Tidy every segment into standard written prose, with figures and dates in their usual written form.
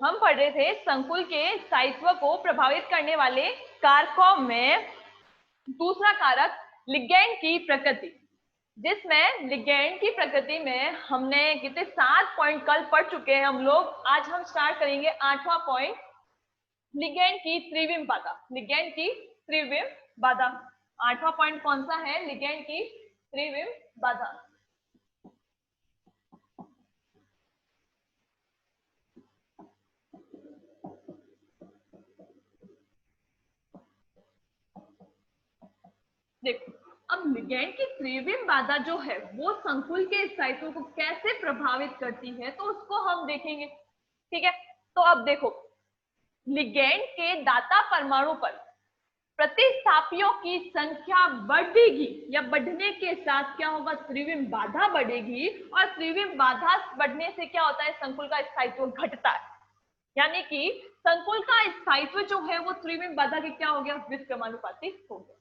हम पढ़ रहे थे संकुल के स्थायित्व को प्रभावित करने वाले कारकों में दूसरा कारक लिगैंड की प्रकृति, जिसमें लिगैंड की प्रकृति में हमने कितने 7 पॉइंट कल पढ़ चुके हैं हम लोग। आज हम स्टार्ट करेंगे 8वां पॉइंट, लिगैंड की त्रिविम बाधा। लिगैंड की त्रिविम बाधा 8वां पॉइंट कौन सा है? लिगैंड की त्रिविम बाधा। देखो, अब लिगैंड की त्रिविम बाधा जो है वो संकुल के स्थायित्व को कैसे प्रभावित करती है तो उसको हम देखेंगे। ठीक है, तो अब देखो, लिगैंड के दाता परमाणु पर प्रतिस्थापियों की संख्या बढ़ेगी या बढ़ने के साथ क्या होगा? त्रिविम बाधा बढ़ेगी, और त्रिविम बाधा बढ़ने से क्या होता है? संकुल का स्थायित्व घटता है, यानी कि संकुल का स्थायित्व जो है वो त्रिविम बाधा के क्या हो गया? व्युत्क्रमानुपाती हो गया।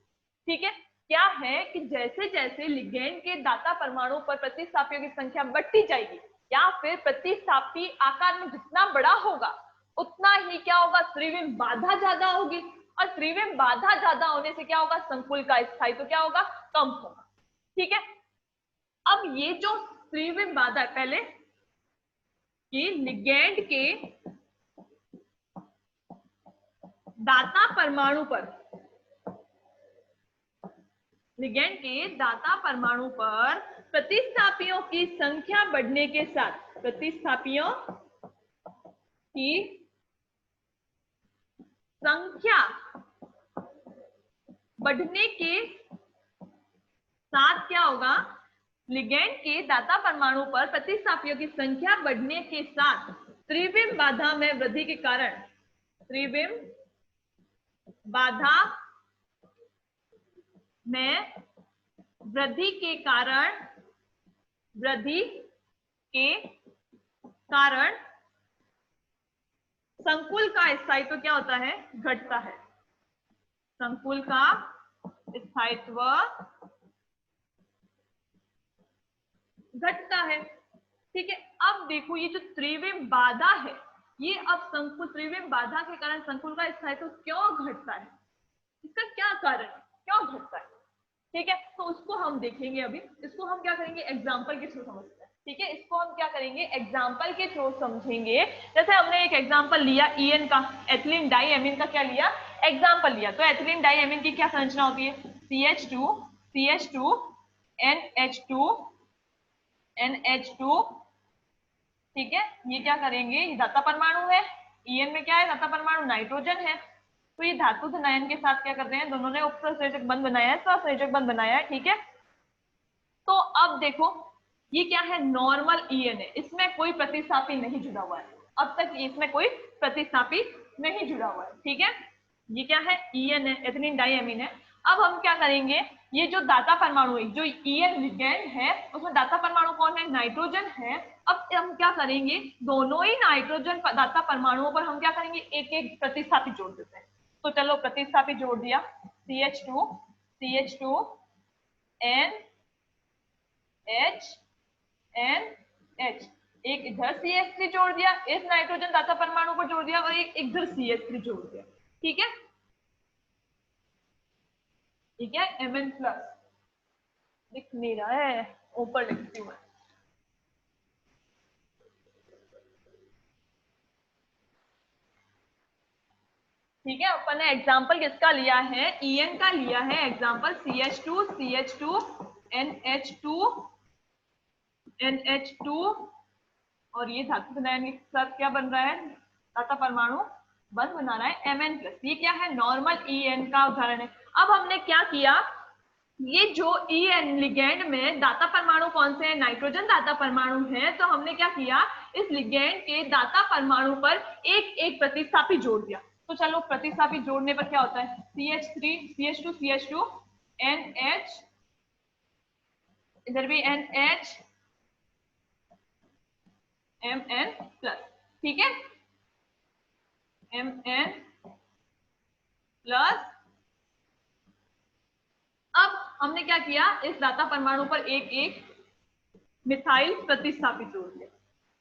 ठीक है, क्या है कि जैसे जैसे लिगैंड के दाता परमाणु पर प्रतिस्थापियों की संख्या बढ़ती जाएगी या फिर प्रतिस्थापी आकार में जितना बड़ा होगा उतना ही क्या होगा? त्रिविम बाधा ज्यादा होगी, और त्रिविम बाधा ज्यादा होने से क्या होगा? संकुल का स्थायित्व क्या होगा? कम होगा। ठीक है, अब ये जो त्रिविम बाधा है, पहले कि लिगैंड के दाता परमाणु पर, लिगैंड के दाता परमाणु पर प्रतिस्थापियों की संख्या बढ़ने के साथ, प्रतिस्थापियों की संख्या बढ़ने के साथ क्या होगा? लिगैंड के दाता परमाणु पर प्रतिस्थापियों की संख्या बढ़ने के साथ त्रिविम बाधा में वृद्धि के कारण, त्रिविम बाधा में वृद्धि के कारण, वृद्धि के कारण संकुल का स्थायित्व क्या होता है? घटता है। संकुल का स्थायित्व घटता है। ठीक है, अब देखो ये जो त्रिविम बाधा है, ये अब संकुल त्रिविम बाधा के कारण संकुल का स्थायित्व क्यों घटता है, इसका क्या कारण है, क्यों घटता है? ठीक है, तो उसको हम देखेंगे। अभी इसको हम क्या करेंगे? एग्जाम्पल के थ्रू समझते हैं। ठीक है, इसको हम क्या करेंगे? एग्जाम्पल के थ्रू समझेंगे। जैसे हमने एक एग्जाम्पल लिया ईएन का, एथिलीन डाइएमीन का क्या लिया? एग्जाम्पल लिया। तो एथिलीन डाइएमीन की क्या संरचना होती है? CH2 NH2 NH2। ठीक है, ये क्या करेंगे? ये दाता परमाणु है। ईएन में क्या है? दाता परमाणु नाइट्रोजन है। तो ये धातु धनायन के साथ क्या कर रहे हैं? दोनों ने उपसंयोजक बंध बनाया है, सहसंयोजक बंध बनाया है। ठीक है, तो अब देखो ये क्या है? नॉर्मल ईएन है, इसमें कोई प्रतिस्थापी नहीं जुड़ा हुआ है। अब तक इसमें कोई प्रतिस्थापी नहीं जुड़ा हुआ है। ठीक है, ये क्या है? ईएन है, एथिलीन डाइएमीन है। अब हम क्या करेंगे? ये जो दाता परमाणु है, जो ईएन लिगैंड है, उसमें दाता परमाणु कौन है? नाइट्रोजन है। अब हम क्या करेंगे? दोनों ही नाइट्रोजन दाता परमाणुओं पर हम क्या करेंगे? एक एक प्रतिस्थापी जोड़ देते हैं। तो चलो प्रतिस्थापी जोड़ दिया, CH2 N H N H, एक इधर CH3 जोड़ दिया, इस नाइट्रोजन दाता परमाणु को जोड़ दिया, और एक इधर CH3 जोड़ दिया। ठीक है, ठीक है, Mn प्लस दिख नहीं रहा है, ऊपर लिखती हूँ मैं। ठीक है, अपन ने एग्जाम्पल किसका लिया है? EN का लिया है एग्जाम्पल, CH2 NH2 और ये धातु धनायन के साथ क्या बन रहा है? दाता परमाणु बंध बना रहा है Mn प्लस। ये क्या है? नॉर्मल EN का उदाहरण है। अब हमने क्या किया? ये जो EN लिगैंड में दाता परमाणु कौन से हैं? नाइट्रोजन दाता परमाणु है। तो हमने क्या किया? इस लिगैंड के दाता परमाणु पर एक एक प्रतिस्थापी जोड़ दिया। तो चलो प्रतिस्थापी जोड़ने पर क्या होता है? CH2 NH, इधर भी NH Mn प्लस। ठीक है, Mn प्लस। अब हमने क्या किया? इस दाता परमाणु पर एक एक मिथाइल प्रतिस्थापित जोड़ दिया।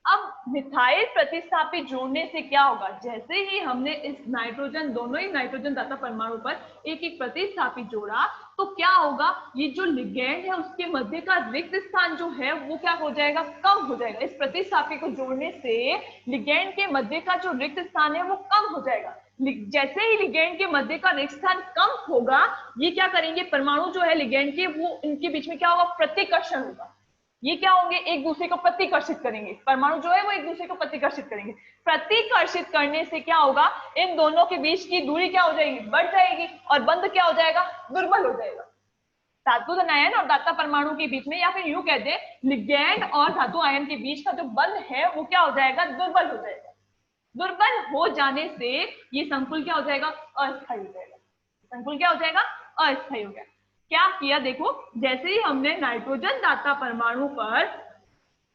अब मिथाइल प्रतिस्थापी जोड़ने से क्या होगा, जैसे ही हमने इस नाइट्रोजन, दोनों ही नाइट्रोजन दाता परमाणु पर एक एक प्रतिस्थापी जोड़ा, तो क्या होगा, ये जो लिगेंड है उसके मध्य का रिक्त स्थान जो है वो क्या हो जाएगा, कम हो जाएगा। इस प्रतिस्थापी को जोड़ने से लिगेंड के मध्य का जो रिक्त स्थान है वो कम हो जाएगा। जैसे ही लिगेंड के मध्य का रिक्त स्थान कम होगा, ये क्या करेंगे, परमाणु जो है लिगेंड के, वो इनके बीच में क्या होगा, प्रतिकर्षण होगा। ये क्या होंगे, एक दूसरे को प्रतिकर्षित करेंगे, परमाणु जो है वो एक दूसरे को प्रतिकर्षित करेंगे। प्रतिकर्षित करने से क्या होगा, इन दोनों के बीच की दूरी क्या हो जाएगी, बढ़ जाएगी, और बंध क्या हो जाएगा, दुर्बल हो जाएगा। धातु धन आयन और दाता परमाणु के बीच में, या फिर यूं कह दे लिगेंड और धातु आयन के बीच का जो बंध है वो क्या हो जाएगा, दुर्बल हो जाएगा। दुर्बल हो जाने से ये संकुल क्या हो जाएगा, अस्थायी हो जाएगा। संकुल क्या हो जाएगा, अस्थायी हो गया। क्या किया देखो, जैसे ही हमने नाइट्रोजन दाता परमाणु पर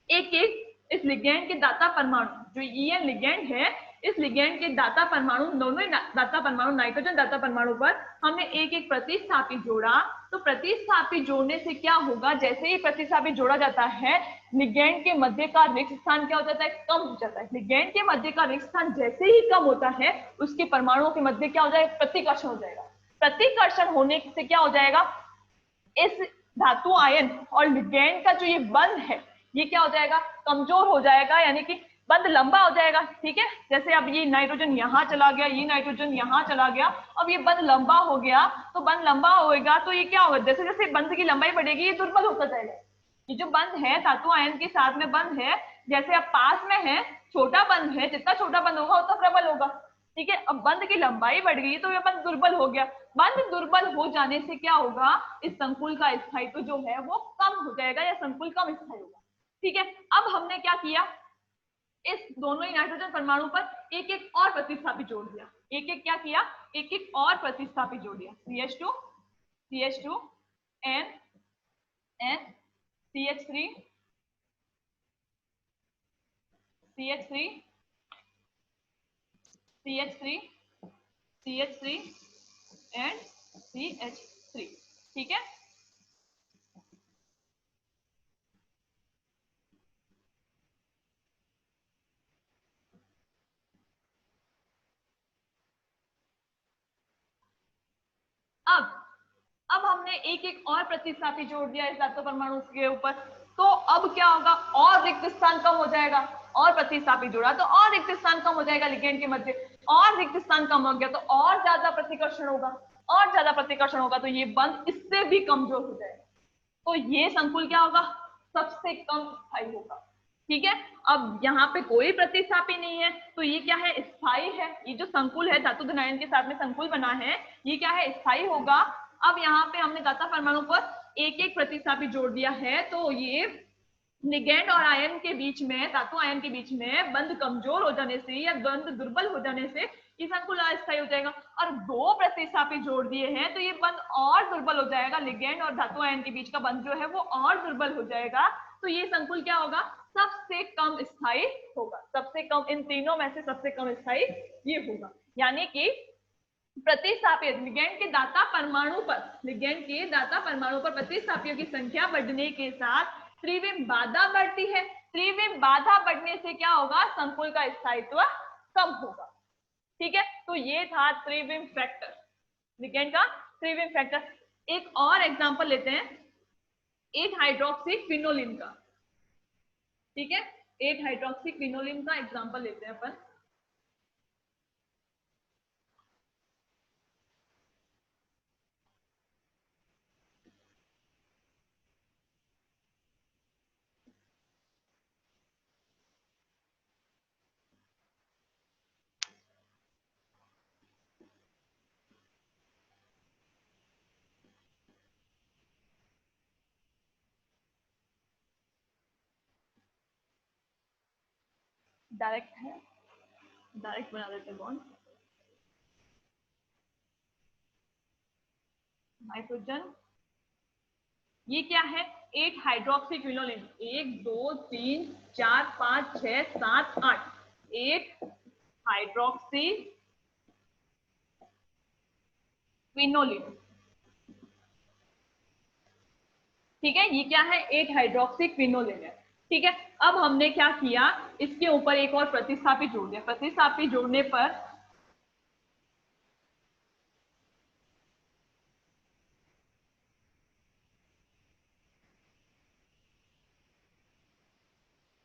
एक एक इस लिगेंड के दाता परमाणु, जो EN लिगेंड है, इस लिगेंड के दाता परमाणु, दोनों ही दाता परमाणु, नाइट्रोजन दाता परमाणु पर हमने एक एक प्रतिस्थापी जोड़ा, तो प्रतिस्थापी जोड़ने से क्या होगा, जैसे ही प्रतिस्थापी जोड़ा जाता है, लिगेंड के मध्य का रिक्त स्थान क्या हो जाता है, कम हो जाता है। लिगेंड के मध्य का रिक्त स्थान जैसे ही कम होता है, उसके परमाणुओं के मध्य क्या हो जाएगा, प्रतिकर्षण हो जाएगा। प्रतिकर्षण होने से क्या हो जाएगा, इस धातु आयन और लिगेंड का जो ये बंध है ये क्या हो जाएगा, कमजोर हो जाएगा, यानी कि बंध लंबा हो जाएगा। ठीक है, जैसे अब ये नाइट्रोजन यहाँ चला गया, ये नाइट्रोजन यहाँ चला गया, अब ये बंध लंबा हो गया, तो बंध लंबा होएगा तो ये क्या होगा, जैसे जैसे बंध की लंबाई बढ़ेगी ये दुर्बल होता जाएगा। ये जो बंध है धातु आयन के साथ में बंध है, जैसे अब पास में है, छोटा बंध है, जितना छोटा बंध होगा उतना प्रबल होगा। ठीक है, अब बंध की लंबाई बढ़ गई तो ये बंध दुर्बल हो गया। बंध दुर्बल हो जाने से क्या होगा, इस संकुल का स्थायित्व जो है वो कम हो जाएगा, या संकुल कम स्थायी होगा। ठीक है, अब हमने क्या किया, इस दोनों ही नाइट्रोजन परमाणु पर एक एक और प्रतिस्थापी जोड़ दिया। एक एक क्या किया, एक एक और प्रतिस्थापी जोड़ दिया। CH2 CH2 N N CH3 CH3 CH3 CH3 and CH3। ठीक है, अब हमने एक एक और प्रतिस्थापी जोड़ दिया इस धातु परमाणु के ऊपर, तो अब क्या होगा, और रिक्त स्थान कम हो जाएगा। और प्रतिस्थापी जोड़ा तो और रिक्त स्थान कम हो जाएगा लिगेंड के मध्य, और रिक्त स्थान कम हो गया तो और ज्यादा प्रतिकर्षण होगा, और ज्यादा प्रतिकर्षण होगा तो ये बंध इससे भी कमजोर हो जाएगा। तो ये संकुल क्या होगा, सबसे कम स्थायी होगा। ठीक है, अब यहाँ पे कोई प्रतिस्थापी नहीं है तो ये क्या है, स्थायी है। ये जो संकुल है धातु धन आयन के साथ में संकुल बना है, ये क्या है, स्थायी होगा। अब यहाँ पे हमने दाता परमाणु पर एक एक प्रतिस्थापी जोड़ दिया है, तो ये लिगेंड और आयन के बीच में, धातु आयन के बीच में बंध कमजोर हो जाने से या बंध दुर्बल हो जाने से ये संकुल अस्थायी हो जाएगा। और दो प्रतिस्थापी जोड़ दिए हैं तो ये बंध और दुर्बल हो जाएगा, लिगेंड और धातु आयन के बीच का बंध जो है वो और दुर्बल हो जाएगा। तो ये संकुल क्या होगा, सबसे कम स्थायी होगा। सबसे कम, इन तीनों में से सबसे कम स्थायी ये होगा। यानी कि प्रतिस्थापी लिगेंड के दाता परमाणु पर, लिगेंड के दाता परमाणु पर प्रतिस्थापियों की संख्या बढ़ने के साथ त्रिविम बाधा बढ़ती है। त्रिविम बाधा बढ़ने से क्या होगा, संकुल का स्थायित्व कम होगा। ठीक है, तो ये था त्रिविम फैक्टर, लिगेंड का त्रिविम फैक्टर। एक और एग्जांपल लेते हैं 8 हाइड्रोक्सी क्विनोलिन का। ठीक है, 8 हाइड्रोक्सी क्विनोलिन का एग्जांपल लेते हैं अपन। डायरेक्ट है, डायरेक्ट बना देते हैं बॉन्ड। नाइट्रोजन, ये क्या है, 8 हाइड्रोक्सी क्विनोलिन, 1 2 3 4 5 6 7 8, 8 हाइड्रोक्सी क्विनोलिन। ठीक है, ये क्या है, 8 हाइड्रोक्सी क्विनोलिन है। ठीक है, अब हमने क्या किया, इसके ऊपर एक और प्रतिस्थापी जोड़ दिया। प्रतिस्थापी जोड़ने पर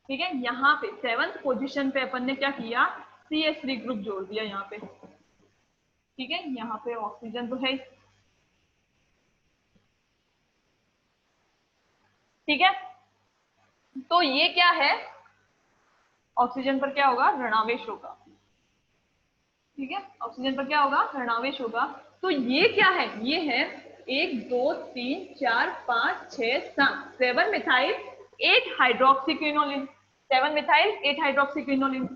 ठीक है, यहाँ पे 7th पोजीशन पे अपन ने क्या किया, CH3 ग्रुप जोड़ दिया यहाँ पे। ठीक है, यहाँ पे ऑक्सीजन तो है। ठीक है, तो ये क्या है, ऑक्सीजन पर क्या होगा, ऋणावेश होगा। ठीक है, ऑक्सीजन पर क्या होगा, ऋणावेश होगा। तो ये क्या है, ये है 1 2 3 4 5 6 7 7 मिथाइल 8 हाइड्रोक्सीक्विनोलिन। 7 मिथाइल 8 हाइड्रोक्सीक्विनोलिन।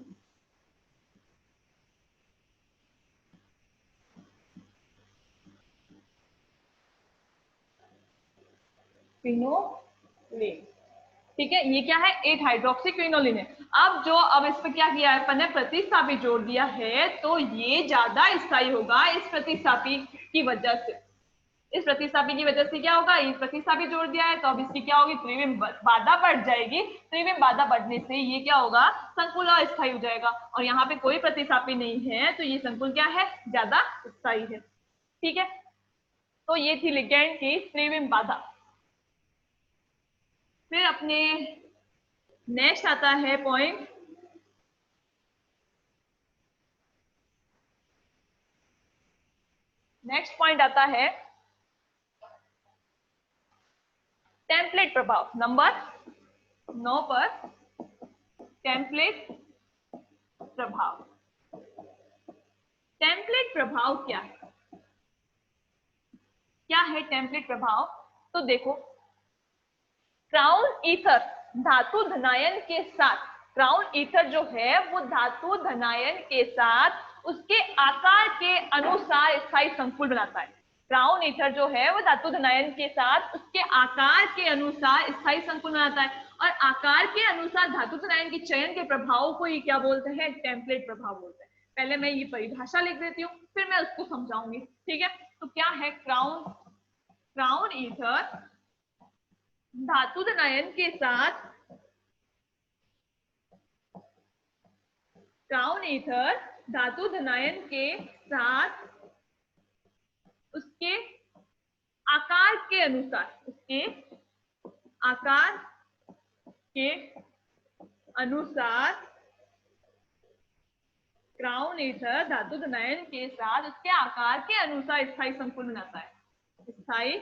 क्विनोलिन। ठीक है, ये क्या है, 8 हाइड्रोक्सी क्विनोलिन है। अब इस पर क्या किया है अपन ने, प्रतिस्थापी जोड़ दिया है, तो ये ज्यादा स्थायी होगा इस प्रतिस्थापी की वजह से। इस प्रतिस्थापी की वजह से क्या होगा, इस प्रतिस्थापी जोड़ दिया है तो अब इसकी क्या होगी, त्रिविम बाधा बढ़ जाएगी। त्रिविम बाधा बढ़ने से ये क्या होगा, संकुल अस्थायी हो जाएगा। और यहाँ पे कोई प्रतिस्थापी नहीं है तो ये संकुल क्या है, ज्यादा स्थायी है। ठीक है, तो ये थी लिगैंड की त्रिविम बाधा। फिर अपने नेक्स्ट आता है पॉइंट, नेक्स्ट पॉइंट आता है टेम्पलेट प्रभाव। नंबर 9 पर टेम्पलेट प्रभाव। टेम्पलेट प्रभाव क्या है, क्या है टेम्पलेट प्रभाव, तो देखो, क्राउन ईथर धातु धनायन के साथ, क्राउन ईथर जो है वो धातु धनायन के साथ उसके आकार के अनुसार स्थायी संकुल बनाता है। क्राउन ईथर जो है वो धातु धनायन के साथ उसके आकार के अनुसार स्थायी संकुल बनाता है। और आकार के अनुसार धातु धनायन के चयन के प्रभाव को ये क्या बोलते हैं, टेम्पलेट प्रभाव बोलते हैं। पहले मैं ये परिभाषा लिख देती हूँ, फिर मैं उसको समझाऊंगी। ठीक है, तो क्या है, क्राउन ईथर धातु धनायन के साथ, क्राउन ईथर धातु धनायन के साथ उसके आकार के अनुसार, उसके आकार के अनुसार, क्राउन ईथर धातु धनायन के साथ उसके आकार के अनुसार स्थायी संकुल बनाता है। स्थायी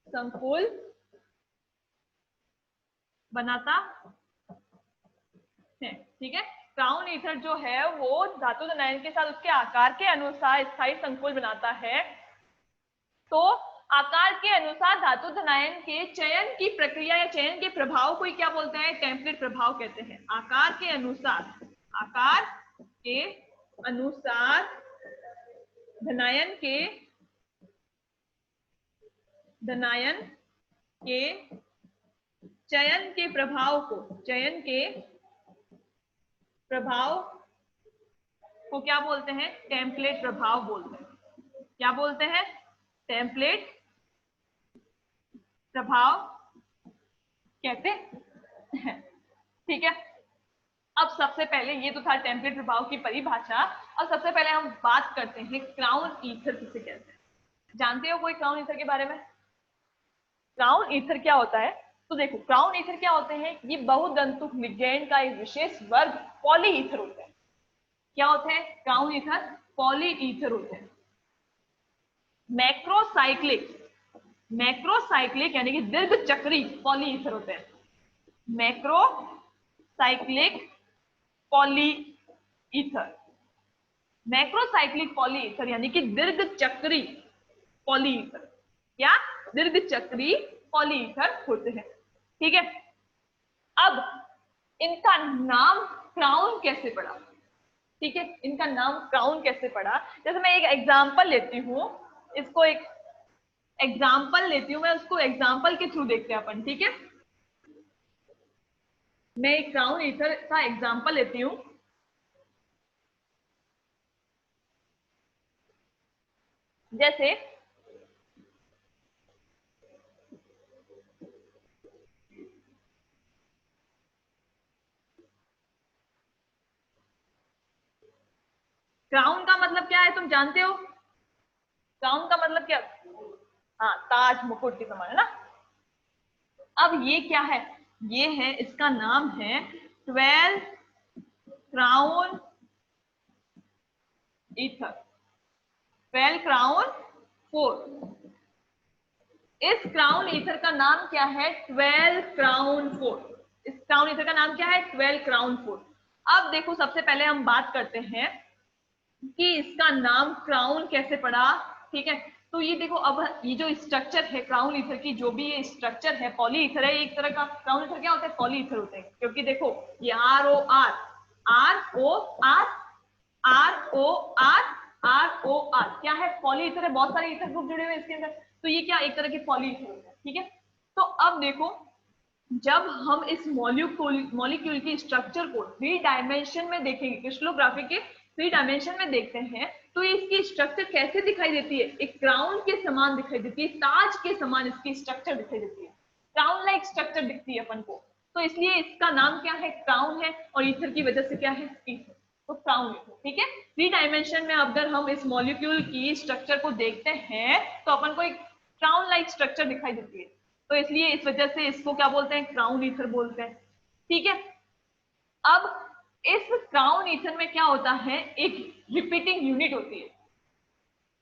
संकुल बनाता है। ठीक है, क्राउन ईथर जो है वो धातु धनायन के साथ उसके आकार के अनुसार स्थायी संकुल बनाता है। तो आकार के अनुसार धातु धनायन के चयन की प्रक्रिया या चयन के प्रभाव को क्या बोलते हैं, टेम्पलेट प्रभाव कहते हैं। आकार के अनुसार, आकार के अनुसार धनायन के चयन के प्रभाव को, चयन के प्रभाव को क्या बोलते हैं, टेम्पलेट प्रभाव बोलते हैं। क्या बोलते हैं, टेम्पलेट प्रभाव कहते हैं। ठीक है, अब सबसे पहले ये तो था टेम्पलेट प्रभाव की परिभाषा। अब सबसे पहले हम बात करते हैं क्राउन ईथर किसे कहते हैं। जानते हो कोई क्राउन ईथर के बारे में, क्राउन ईथर क्या होता है, तो देखो, क्राउन ईथर क्या होते हैं, ये बहुदंतुक लिगैंड का एक विशेष वर्ग पॉली ईथर होता है। क्या होते हैं, क्राउन ईथर पॉली ईथर होते हैं। मैक्रोसाइक्लिक, मैक्रोसाइक्लिक यानी कि दीर्घ चक्री पॉली ईथर होते हैं। Macrocyclic poly ether, macrocyclic poly ether यानी कि दीर्घ चक्री पॉली ईथर, या दीर्घ चक्री पॉली ईथर होते हैं। ठीक है, अब इनका नाम क्राउन कैसे पड़ा। ठीक है, इनका नाम क्राउन कैसे पड़ा, जैसे मैं एक एग्जांपल लेती हूँ, इसको एक एग्जाम्पल लेती हूँ मैं, उसको एग्जाम्पल के थ्रू देखते हैं अपन। ठीक है, मैं एक क्राउन ईथर का एग्जाम्पल लेती हूँ। जैसे क्राउन का मतलब क्या है, तुम जानते हो? क्राउन का मतलब क्या? हाँ, ताज, मुकुट के समान, है ना। अब ये क्या है? ये है, इसका नाम है 12 क्राउन ईथर, 12 क्राउन 4। इस क्राउन ईथर का नाम क्या है? 12 क्राउन 4। इस क्राउन ईथर का नाम क्या है? 12 क्राउन 4। अब देखो, सबसे पहले हम बात करते हैं कि इसका नाम क्राउन कैसे पड़ा। ठीक है, तो ये देखो, अब ये जो स्ट्रक्चर है क्राउन ईथर की, जो भी ये स्ट्रक्चर है, पॉली ईथर है एक तरह का। क्राउन ईथर क्या होता है? पॉली ईथर होते हैं, क्योंकि देखो ये ROR, ROR, ROR, ROR क्या है? पॉली ईथर है, बहुत सारे ईथर ग्रुप जुड़े हुए हैं इसके अंदर। तो ये क्या, एक तरह की पॉली ईथर होता है। ठीक है, तो अब देखो, जब हम इस मॉलिक्यूल की स्ट्रक्चर को 3 डायमेंशन में देखेंगे, क्रिस्टलोग्राफी के 3 डायमेंशन में देखते हैं, तो इसकी स्ट्रक्चर कैसे दिखाई देती है? एक क्राउन के समान दिखाई देती है, ताज के समान इसकी स्ट्रक्चर दिखाई देती है, क्राउन लाइक स्ट्रक्चर दिखती है अपन को। तो इसलिए इसका नाम क्या है? क्राउन है। और ईथर की वजह से क्या है? ईथर। तो क्राउन ईथर। ठीक है, 3 डायमेंशन में अगर हम इस मॉलिक्यूल की स्ट्रक्चर को देखते हैं, तो अपन को एक क्राउन लाइक स्ट्रक्चर दिखाई देती है। तो इसलिए इस वजह से इसको क्या बोलते हैं? क्राउन ईथर बोलते हैं। ठीक है, अब इस क्राउन ईथर में क्या होता है? एक रिपीटिंग यूनिट होती है।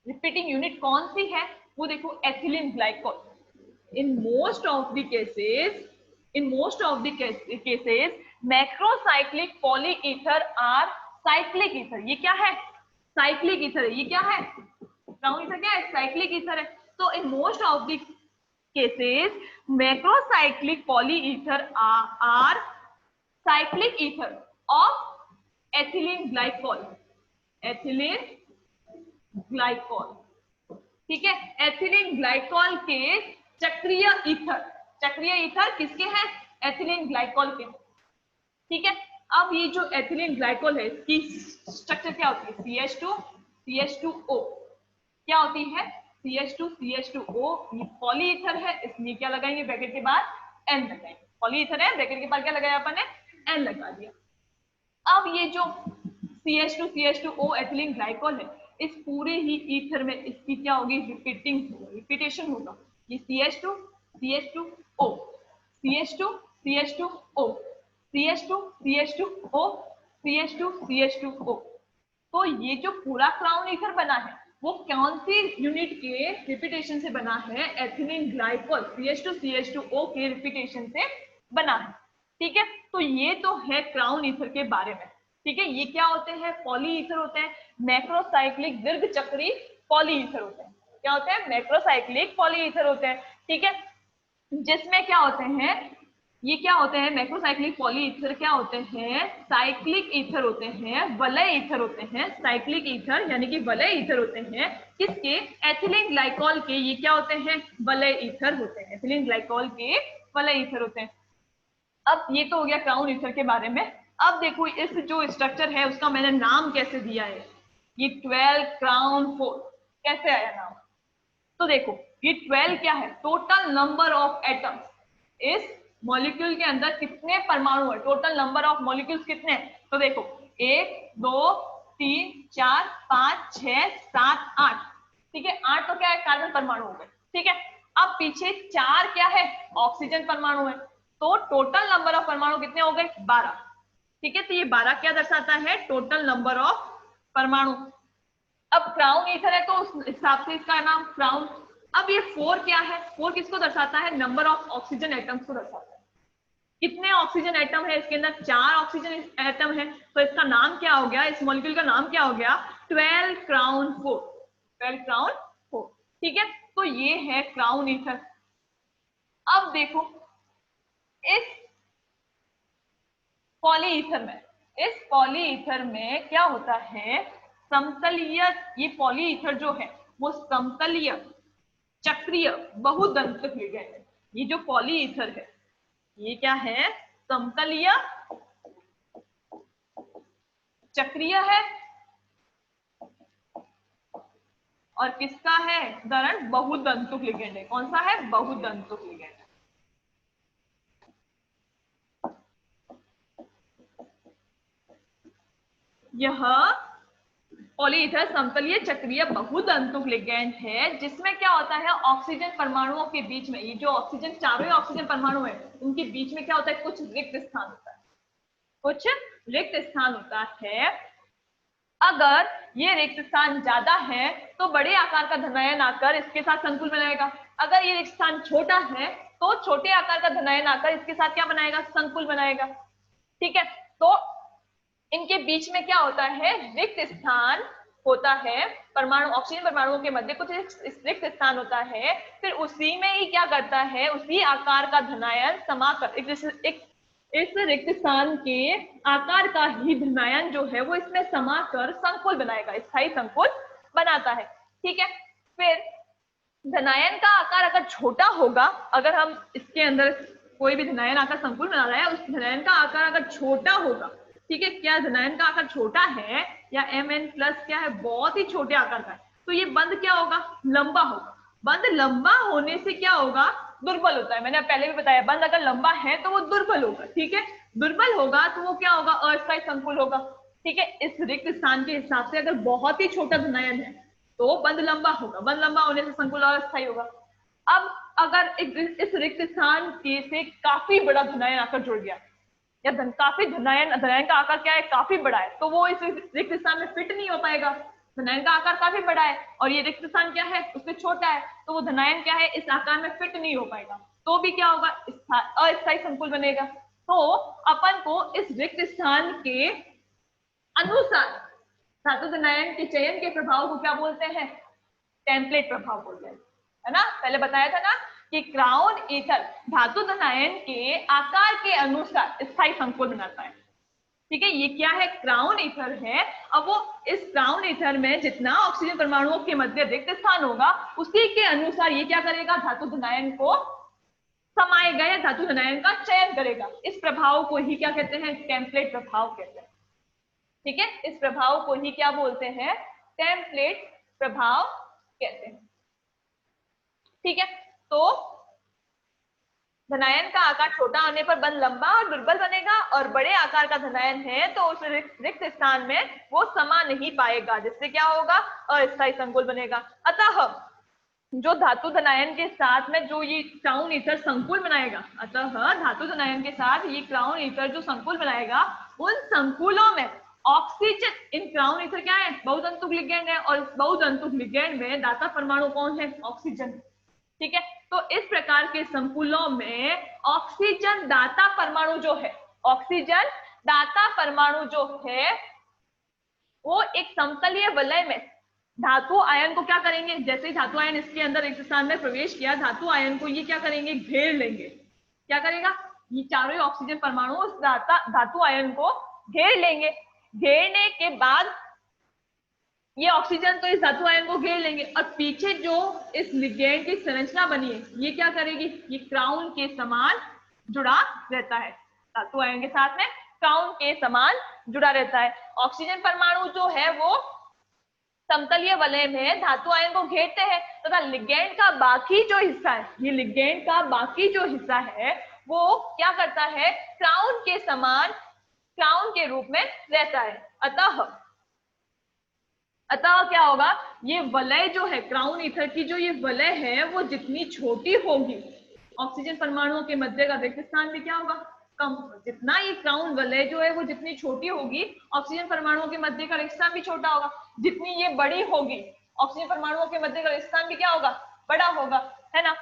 रिपीटिंग यूनिट कौन सी है? वो देखो, ethylene glycol. in most of the cases in most of the cases macrocyclic polyether are cyclic ether। ये क्या है? साइक्लिक ईथर है। ये क्या है? क्राउन ईथर क्या है? साइक्लिक ईथर है। तो in most of the cases macrocyclic polyether are cyclic ether of ethylene glycol, ethylene glycol। ठीक है, एथिलीन ग्लाइकॉल के चक्रीय ईथर। चक्रीय ईथर किसके हैं? एथिलीन ग्लाइकॉल के। ठीक है, अब ये जो एथिलीन ग्लाइकॉल है, इसकी स्ट्रक्चर क्या होती है? CH2 CH2O। क्या होती है? CH2 CH2O। ये पॉली ईथर है, इसलिए क्या लगाएंगे? ब्रैकेट के बाद N लगाएंगे। पॉली ईथर है, ब्रैकेट के बाद क्या लगाया अपन ने? N लगा दिया। अब ये जो CH2 CH2O एथिलीन ग्लाइकॉल है, इस पूरे ही ईथर में इसकी क्या होगी? रिपीटेशन होगा। ये CH2 CH2O, CH2 CH2O, CH2 CH2O, CH2 CH2O। तो ये जो पूरा क्राउन ईथर बना है, वो कौन सी यूनिट के रिपीटेशन से बना है? एथिलीन ग्लाइकॉल CH2 CH2O के रिपीटेशन से बना है। ठीक है, तो ये तो है क्राउन ईथर के बारे में। ठीक है, ये क्या होते हैं? पॉली ईथर होते हैं, मैक्रोसाइक्लिक दीर्घ चक्री पॉली ईथर होते हैं। क्या होते हैं? मैक्रोसाइक्लिक पॉली ईथर होते हैं। ठीक है, जिसमें क्या होते हैं? ये क्या होते हैं? मैक्रोसाइक्लिक पॉली ईथर क्या होते हैं? साइक्लिक ईथर होते हैं, वलय ईथर होते हैं। साइक्लिक ईथर यानी कि वलय ईथर होते हैं किसके? एथिलीन ग्लाइकॉल के। ये क्या होते हैं? वलय ईथर होते हैं। एथिलीन ग्लाइकॉल के वलय ईथर होते हैं। अब ये तो हो गया क्राउन ईथर के बारे में। अब देखो, इस जो स्ट्रक्चर है उसका मैंने नाम कैसे दिया है? ये 12 क्राउन 4 कैसे आया नाम? तो देखो, ये 12 क्या है? Total number of atoms. इस मॉलिक्यूल के अंदर कितने परमाणु है? टोटल नंबर ऑफ मॉलिक्यूल्स कितने हैं? तो देखो, 1 2 3 4 5 6 7 8। ठीक है, 8 तो क्या है? कार्बन परमाणु हो गए। ठीक है, अब पीछे 4 क्या है? ऑक्सीजन परमाणु है। तो टोटल नंबर ऑफ परमाणु कितने हो गए? 12। ठीक है, तो ये 12 क्या दर्शाता है? टोटल नंबर ऑफ परमाणु। अब क्राउन ईथर है, तो उस हिसाब से इसका नाम क्राउन। अब ये 4 क्या है? 4 किसको दर्शाता है? नंबर ऑफ ऑक्सीजन एटम्स को दर्शाता है। कितने ऑक्सीजन एटम है इसके अंदर? 4 ऑक्सीजन एटम है। तो इसका नाम क्या हो गया? इस मॉलिक्यूल का नाम क्या हो गया? 12 क्राउन 4। 12 क्राउन 4। ठीक है, तो ये है क्राउन ईथर। अब देखो, इस पॉलीईथर में इस पॉलीईथर में क्या होता है? समतलीय। ये पॉलीईथर जो है वो समतलीय चक्रीय बहुदंतक लिगैंड है। ये जो पॉलीईथर है, ये क्या है? समतलीय चक्रीय है। और किसका है? उदाहरण, बहुदंतुक लिगैंड है। कौन सा है? बहुदंतुक लिगैंड। यह पॉलीईथर समतलीय चक्रीय बहुतंतुक लिगेंड है, जिसमें क्या होता है, ऑक्सीजन परमाणुओं के बीच में, ये जो ऑक्सीजन, चारों ही ऑक्सीजन परमाणु है, उनके बीच में क्या होता है, कुछ रिक्त स्थान होता है, कुछ रिक्त स्थान होता है। अगर ये रिक्त स्थान ज्यादा है तो बड़े आकार का धनायन आकर इसके साथ संकुल बनाएगा। अगर ये रिक्त स्थान छोटा है तो छोटे आकार का धनायन आकर इसके साथ क्या बनाएगा, संकुल बनाएगा। ठीक है, तो इनके बीच में क्या होता है, रिक्त स्थान होता है, परमाणु, ऑक्सीजन परमाणुओं के मध्य कुछ रिक्त स्थान होता है, फिर उसी में ही क्या करता है, उसी आकार का धनायन समाकर इस रिक्त स्थान के आकार का ही धनायन जो है वो इसमें समाकर संकुल बनाएगा, स्थायी संकुल बनाता है। ठीक है, फिर धनायन का आकार अगर छोटा होगा, अगर हम इसके अंदर कोई भी धनायन आकार संकुल बना रहा है, उस धनायन का आकार अगर छोटा होगा, ठीक है, क्या धनायन का आकार छोटा है या Mn प्लस क्या है, बहुत ही छोटे आकार का है, तो ये बंध क्या होगा, लंबा होगा। बंध लंबा होने से क्या होगा, दुर्बल होता है। मैंने पहले भी बताया, बंध अगर लंबा है तो वो दुर्बल होगा। ठीक है, दुर्बल होगा तो वो क्या होगा, अस्थायी संकुल होगा। ठीक है, इस रिक्त स्थान के हिसाब से अगर बहुत ही छोटा धनायन है तो बंध लंबा होगा, बंध लंबा होने से संकुल अस्थायी होगा। अब अगर इस रिक्त स्थान के से काफी बड़ा धनायन आकर जुड़ गया, या काफी धनायन का आकार क्या है, काफी बड़ा है, तो वो इस रिक्त स्थान में फिट नहीं हो पाएगा। धनायन का आकार काफी बड़ा है और ये रिक्त स्थान क्या है, उससे छोटा है, तो वो धनायन क्या है, इस आकार में फिट नहीं हो पाएगा, तो भी क्या होगा, अस्थायी संकुल बनेगा। तो अपन को इस रिक्त स्थान के अनुसार धातु धनायन के चयन के प्रभाव को क्या बोलते हैं, टेम्पलेट प्रभाव बोलते हैं, है ना। पहले बताया था ना कि क्राउन ईथर धातु धनायन के आकार के अनुसार स्थायी संकुल बनाता है। ठीक है, ये क्या है, क्राउन ईथर है। अब वो इस क्राउन ईथर में जितना ऑक्सीजन परमाणुओं के मध्य रिक्त स्थान होगा, उसी के अनुसार ये क्या करेगा, धातु धनायन को समाएगा या धातु धनायन का चयन करेगा। इस प्रभाव को ही क्या कहते हैं, टेम्पलेट प्रभाव कहते हैं। ठीक है, इस प्रभाव को ही क्या बोलते हैं, टेम्पलेट प्रभाव कहते हैं। ठीक है, तो धनायन का आकार छोटा होने पर बंध लंबा और दुर्बल बनेगा, और बड़े आकार का धनायन है तो उस रिक्त स्थान में वो समा नहीं पाएगा, जिससे क्या होगा, अस्थायी संकुल बनेगा। अतः जो धातु धनायन के साथ में जो ये क्राउन ईथर संकुल बनाएगा, अतः धातु धनायन के साथ ये क्राउन ईथर जो संकुल बनाएगा, उन संकुलों में ऑक्सीजन, इन क्राउन ईथर क्या है, बहुतंतुक लिगेंड है, और बहुतंतुक लिगेंड में दाता परमाणु कौन है, ऑक्सीजन। ठीक है, तो इस प्रकार के संकुलों में ऑक्सीजन दाता परमाणु जो है, ऑक्सीजन दाता परमाणु जो है वो एक समतलीय वलय में धातु आयन को क्या करेंगे, जैसे ही धातु आयन इसके अंदर एक स्थान में प्रवेश किया, धातु आयन को ये क्या करेंगे, घेर लेंगे। क्या करेगा, ये चारों ऑक्सीजन परमाणु उस धातु आयन को घेर लेंगे। घेरने के बाद ये ऑक्सीजन तो इस धातु आयन को घेर लेंगे, और पीछे जो इस लिगेंड की संरचना बनी है, ये क्या करेगी, ये क्राउन के समान जुड़ा रहता है, धातु आयन के साथ में क्राउन के समान जुड़ा रहता है। ऑक्सीजन परमाणु जो है वो समतलीय वलय में धातु आयन को घेरते हैं, तथा लिगेंड का बाकी जो हिस्सा है, ये लिगेंड का बाकी जो हिस्सा है वो क्या करता है, क्राउन के समान, क्राउन के रूप में रहता है। अतः क्या होगा, ये वलय जो है, क्राउन ईथर की जो ये वलय है वो जितनी छोटी होगी, ऑक्सीजन परमाणुओं के मध्य का रिक्त स्थान भी क्या होगा, कम। जितना ये क्राउन वलय जो है वो जितनी छोटी होगी, ऑक्सीजन परमाणुओं के मध्य का रिक्त स्थान भी छोटा होगा। जितनी ये बड़ी होगी, ऑक्सीजन परमाणुओं के मध्य का रिक्त स्थान भी क्या होगा, बड़ा होगा, है ना।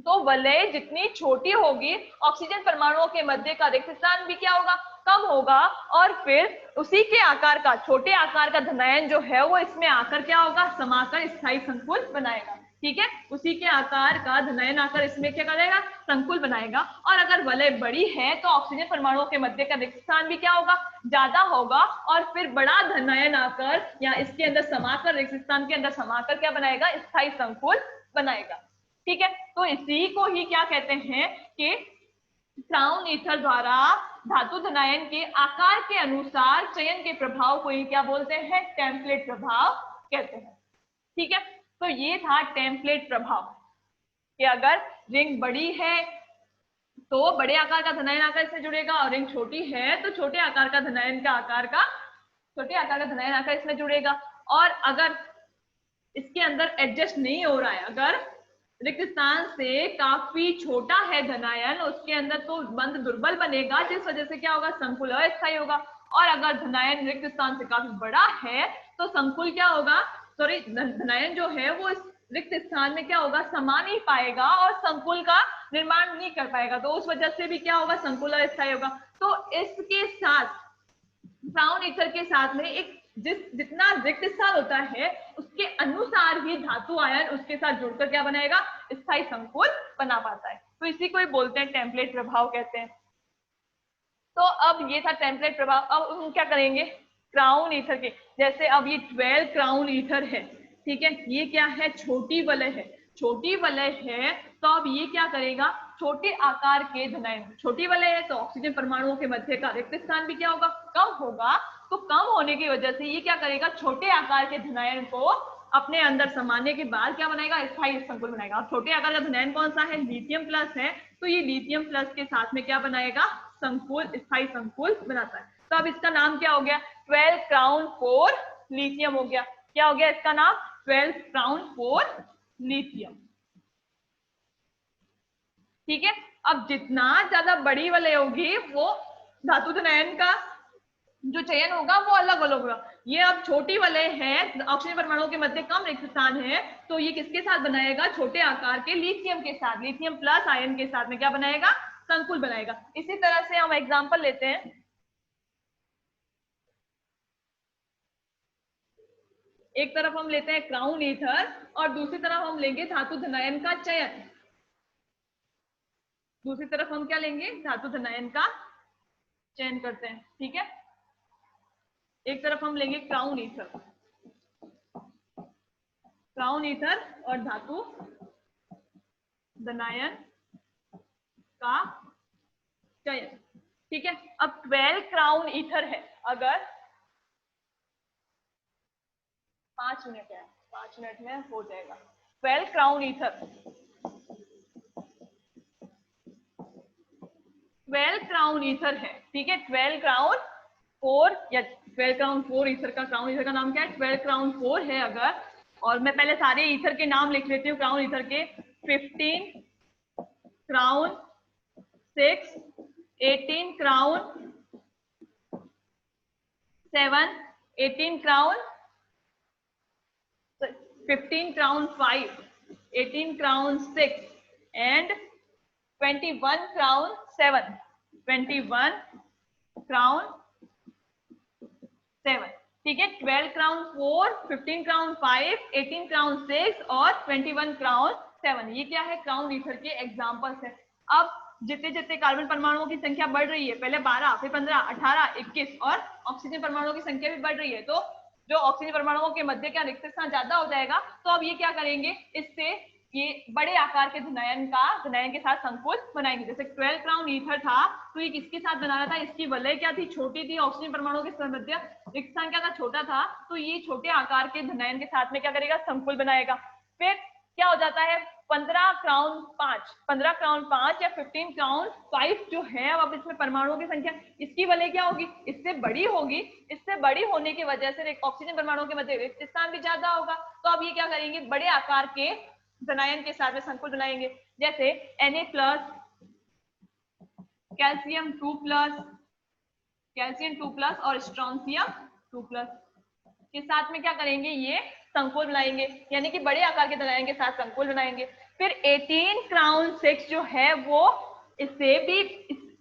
तो वलय जितनी छोटी होगी, ऑक्सीजन परमाणुओं के मध्य का रिक्त स्थान भी क्या होगा, कम होगा, और फिर उसी के आकार का, छोटे आकार का धनायन जो है वो इसमें आकर क्या होगा, समाकर स्थायी संकुल बनाएगा। ठीक है, उसी के आकार का धनायन आकर इसमें क्या करेगा, संकुल बनाएगा। और अगर वलय बड़ी है तो ऑक्सीजन परमाणुओं के मध्य का रिक्त स्थान भी क्या होगा, ज्यादा होगा, और फिर बड़ा धनायन आकर या इसके अंदर समाकर, रिक्त स्थान के अंदर समाकर क्या बनाएगा, स्थायी संकुल बनाएगा। ठीक है, तो इसी को ही क्या कहते हैं कि क्राउन ईथर द्वारा धातु धनायन के आकार के अनुसार चयन के प्रभाव को ही क्या बोलते हैं, टेम्पलेट प्रभाव कहते हैं। ठीक है, तो ये था टेम्पलेट प्रभाव कि अगर रिंग बड़ी है तो बड़े आकार का धनायन आकर इससे जुड़ेगा, और रिंग छोटी है तो छोटे आकार का धनायन का आकार का छोटे आकार का धनायन आकर इसमें जुड़ेगा। और अगर इसके अंदर एडजस्ट नहीं हो रहा है, अगर रिक्त स्थान से काफी छोटा है धनायन उसके अंदर, तो बंध दुर्बल बनेगा, जिस वजह से क्या होगा, संकुल अस्थायी होगा। और अगर धनायन रिक्त स्थान से काफी बड़ा है तो संकुल क्या होगा, सॉरी धनायन जो है वो इस रिक्त स्थान में क्या होगा, समा नहीं पाएगा और संकुल का निर्माण नहीं कर पाएगा, तो उस वजह से भी क्या होगा, संकुल अस्थायी होगा। तो इसके साथ क्राउन ईथर के साथ में एक जितना रिक्त स्थान होता है उसके अनुसार ही धातु आयन उसके साथ जुड़कर क्या बनाएगा, स्थायी संकुल बना पाता है। तो इसी को ही बोलते हैं टेम्पलेट प्रभाव कहते हैं। तो अब ये था टेम्पलेट प्रभाव। अब हम क्या करेंगे, क्राउन ईथर के, जैसे अब ये 12 क्राउन ईथर है, ठीक है, ये क्या है, छोटी वलय है, छोटी वलय है, तो अब ये क्या करेगा, छोटे आकार के धनायन, छोटी वलय है तो ऑक्सीजन परमाणुओं के मध्य का रिक्त स्थान भी क्या होगा, कम होगा। तो कम होने की वजह से ये क्या करेगा, छोटे आकार के धनायन को अपने अंदर समाने के बाद क्या बनाएगा, स्थायी संकुल बनाएगा। अब छोटे आकार का धनायन कौन सा है, लिथियम प्लस है, तो ये लिथियम प्लस के साथ में क्या बनाएगा, संकुल, स्थायी संकुल बनाता है। तो अब इसका नाम क्या हो गया, 12 क्राउन 4 लिथियम हो गया। क्या हो गया इसका नाम, 12 क्राउन 4 लिथियम। ठीक है, अब जितना ज्यादा बड़ी वलय होगी वो धातु धनायन का जो चयन होगा वो अलग अलग होगा। ये अब छोटी वलय है, ऑक्सीजन परमाणुओं के मध्य कम रिक्त स्थान है, तो ये किसके साथ बनाएगा, छोटे आकार के लिथियम के साथ, लिथियम प्लस आयन के साथ में क्या बनाएगा, संकुल बनाएगा। इसी तरह से हम एग्जांपल लेते हैं, एक तरफ हम लेते हैं क्राउन ईथर और दूसरी तरफ हम लेंगे धातु धनायन का चयन। दूसरी तरफ हम क्या लेंगे, धातु धनायन का चयन करते हैं। ठीक है, एक तरफ हम लेंगे क्राउन ईथर, क्राउन ईथर और धातु धनायन का चयन। ठीक है, अब 12 क्राउन ईथर है, अगर 5 मिनट है, 5 मिनट में हो जाएगा। 12 क्राउन ईथर, 12 क्राउन ईथर है, ठीक है, 12 क्राउन 4 या 12 क्राउन 4 ईथर का, क्राउन ईथर का नाम क्या है, 12 क्राउन 4 है अगर, और मैं पहले सारे ईथर के नाम लिख लेती हूँ क्राउन ईथर के, 15 crown 6, 18 crown 7, 18 crown 15 crown 5, 18 crown 6 and 21 crown 7, 21 crown 7। ठीक है, 12 क्राउन 4, 15 क्राउन 5, 18 क्राउन 6 और 21 क्राउन 7, ये क्या है, क्राउन ईथर के एग्जांपल्स है। अब जितने जितने कार्बन परमाणुओं की संख्या बढ़ रही है, पहले 12, फिर 15, 18, 21 और ऑक्सीजन परमाणुओं की संख्या भी बढ़ रही है, तो जो ऑक्सीजन परमाणुओं के मध्य क्या रिक्त स्थान ज्यादा हो जाएगा, तो अब ये क्या करेंगे, इससे ये बड़े आकार के धनायन के साथ संकुल बनाएंगे। जैसे 12 क्राउन ईथर था तो ये किसके साथ बना रहा था, इसकी वलय क्या थी, छोटी थी, ऑक्सीजन परमाणुओं के मध्य रिक्त स्थान क्या था, छोटा था, तो ये छोटे आकार के धनायन के साथ में क्या करेगा, संकुल बनाएगा। फिर क्या हो जाता है, 15 क्राउन 5, 15 क्राउन 5 या 15 क्राउन 5 जो है, अब इसमें परमाणुओं की संख्या, इसकी वलय क्या होगी, इससे बड़ी होगी, इससे बड़ी होने की वजह से ऑक्सीजन परमाणुओं के मध्य रिक्त स्थान भी ज्यादा होगा, तो अब ये क्या करेंगे, बड़े आकार के धनायन के साथ में संकुल बनाएंगे। जैसे Na plus, calcium 2 plus, calcium 2 plus और स्ट्रोंशियम 2 प्लस के साथ में क्या करेंगे, ये संकुल बनाएंगे, यानी कि बड़े आकार के धनायन के साथ संकुल बनाएंगे। फिर 18 क्राउन 6 जो है वो इससे भी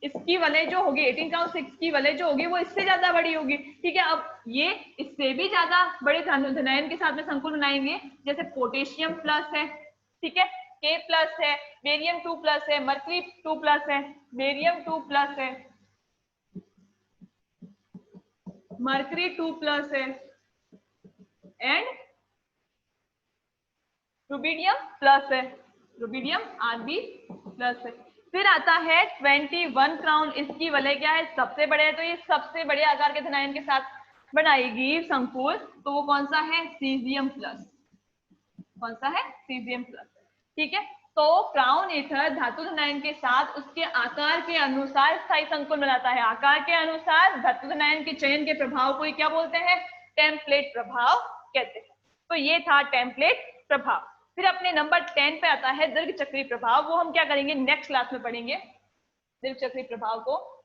इसकी वलय जो होगी, 18 क्राउन 6 की वलय जो होगी वो इससे ज्यादा बड़ी होगी। ठीक है, अब ये इससे भी ज्यादा बड़े धनायन के साथ में संकुल बनाएंगे, जैसे पोटेशियम प्लस है, ठीक है, K प्लस है, बेरियम 2 प्लस है, मर्क्यूरी 2 प्लस है, बेरियम 2 प्लस है, मर्क्यूरी 2 प्लस है एंड रुबिडियम प्लस है, रुबिडियम Rb प्लस है। फिर आता है 21 क्राउन, इसकी वलय क्या है, सबसे बड़े है, तो ये सबसे बड़े आकार के धनायन के साथ बनाएगी संकुल, तो वो कौन सा है, सीजियम प्लस, कौन सा है, सीजियम प्लस। ठीक है, तो क्राउन ईथर धातु धनायन के साथ उसके आकार के अनुसार स्थायी संकुल बनाता है। आकार के अनुसार धातु धनायन के चयन के प्रभाव को क्या बोलते हैं? टेम्पलेट प्रभाव कहते हैं। तो ये था टेम्पलेट प्रभाव। फिर अपने नंबर 10 पे आता है दीर्घ चक्रीय प्रभाव। वो हम क्या करेंगे, नेक्स्ट क्लास में पढ़ेंगे दीर्घ चक्रीय प्रभाव को।